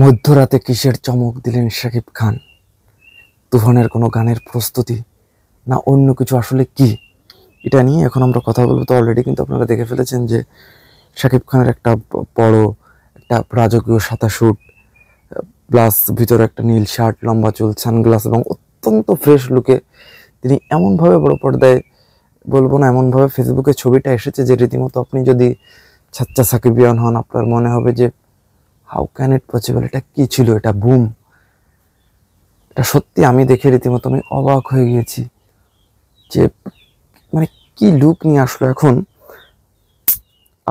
মধ্যরাতে কিসের চমক দিলেন শাকিব খান? তুফানের কোনো গানের প্রস্তুতি, না অন্য কিছু? আসলে কি এটা নিয়ে এখন আমরা কথা বলবো। তো অলরেডি কিন্তু আপনারা দেখে ফেলেছেন যে শাকিব খানের একটা বড় একটা রাজকীয় সাদা শ্যুট, প্লাস ভিতরে একটা নীল শার্ট, লম্বা চুল, সানগ্লাস এবং অত্যন্ত ফ্রেশ লুকে তিনি এমনভাবে বড় পর্দায়, বলবো না, এমনভাবে ফেসবুকে ছবিটা এসেছে যে রীতিমতো আপনি যদি ছাচ্চা সাকিবিয়ান হন, আপনার মনে হবে যে হাউ ক্যান ইট পসিবল, এটা কি ছিল, এটা বুম। এটা সত্যি আমি দেখে রীতিমতো আমি অবাক হয়ে গিয়েছি যে মানে কি লুক নিয়ে আসলো। এখন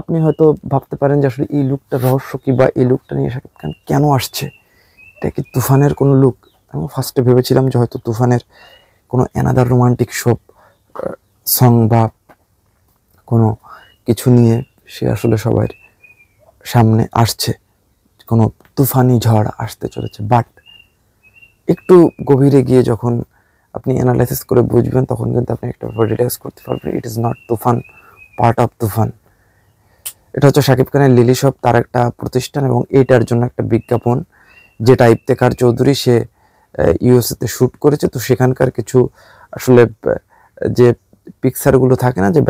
আপনি হয়তো ভাবতে পারেন যে আসলে এই লুকটার রহস্য কি, বা এই লুকটা নিয়ে শাকিব খান কেন আসছে, এটা কি তুফানের কোনো লুক? আমি ফার্স্টে ভেবেছিলাম যে হয়তো তুফানের কোনো অ্যানাদার রোমান্টিক শপ সং বা কোনো কিছু নিয়ে সে আসলে সবার সামনে আসছে, কোনো তুফানি ঝড় আসতে চলেছে। বাট একটু গভীরে গিয়ে যখন আপনি অ্যানালাইসিস করে বুঝবেন, তখন কিন্তু আপনি একটা ব্যাপার রিয়েলাইজ করতে পারবেন, it is not Toofan, part of Toofan. এটা হচ্ছে শাকিব খানের লিলি শপ, তার একটা প্রতিষ্ঠান, এবং এইটার জন্য একটা বিজ্ঞাপন যেটা ইফতেখার চৌধুরী সে ইউএসএতে শ্যুট করেছে। তো সেখানকার কিছু আসলে যে পিকচারগুলো থাকে না, যে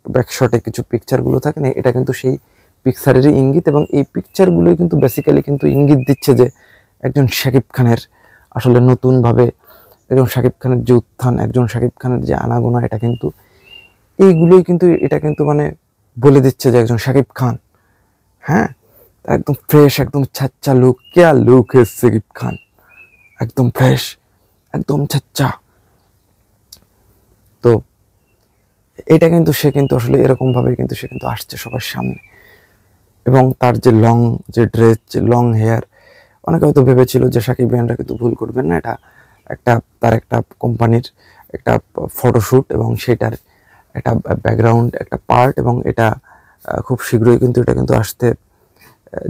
ব্যাকশটে কিছু পিকচারগুলো থাকে না, এটা কিন্তু সেই পিকচারেরই ইঙ্গিত, এবং এই পিকচারগুলোই কিন্তু বেসিক্যালি কিন্তু ইঙ্গিত দিচ্ছে যে একজন শাকিব খানের আসলে নতুনভাবে একজন শাকিব খানের যে উত্থান, একজন শাকিব খানের যে আনাগোনা, এটা কিন্তু এইগুলোই কিন্তু এটা কিন্তু মানে বলে দিচ্ছে যে একজন শাকিব খান, হ্যাঁ, একদম ফ্রেশ, একদম ছাচ্চা লুক, কেয়া লুক হে শাকিব খান, একদম ফ্রেশ, একদম ছাচ্চা। তো এটা কিন্তু সে কিন্তু আসলে এরকম ভাবে কিন্তু সে কিন্তু আসছে সবার সামনে, এবং তার যে লং যে ড্রেস, যে লং হেয়ার, অনেকে হয়তো ভেবেছিল যে শাকিব খানরা কিন্তু ভুল করবেন না, এটা একটা তার একটা কোম্পানির একটা ফটোশ্যুট, এবং সেটার একটা ব্যাকগ্রাউন্ড, একটা পার্ট, এবং এটা খুব শীঘ্রই কিন্তু এটা কিন্তু আসতে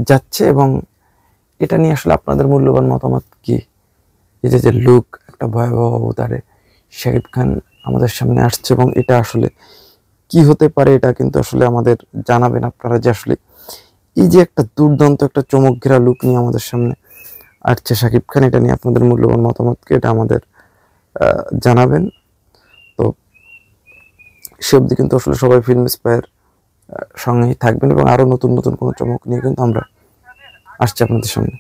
যাচ্ছে। এবং এটা নিয়ে আসলে আপনাদের মূল্যবান মতামত কি? এই যে লুক, একটা ভয়াবহ অবতারে শাকিব খান আমাদের সামনে আসছে, এবং এটা আসলে কি হতে পারে, এটা কিন্তু আসলে আমাদের জানাবেন আপনারা, যে আসলে এই যে একটা দুর্দান্ত একটা চমক ঘেরা লুক নিয়ে আমাদের সামনে আসছে শাকিব খান, এটা নিয়ে আপনাদের মূল্যবান মতামতকে এটা আমাদের জানাবেন। তো সে অবধি কিন্তু আসলে সবাই ফিল্ম ইন্সপায়ার সঙ্গেই থাকবেন, এবং আরও নতুন নতুন কোনো চমক নিয়ে কিন্তু আমরা আসছি আপনাদের সামনে।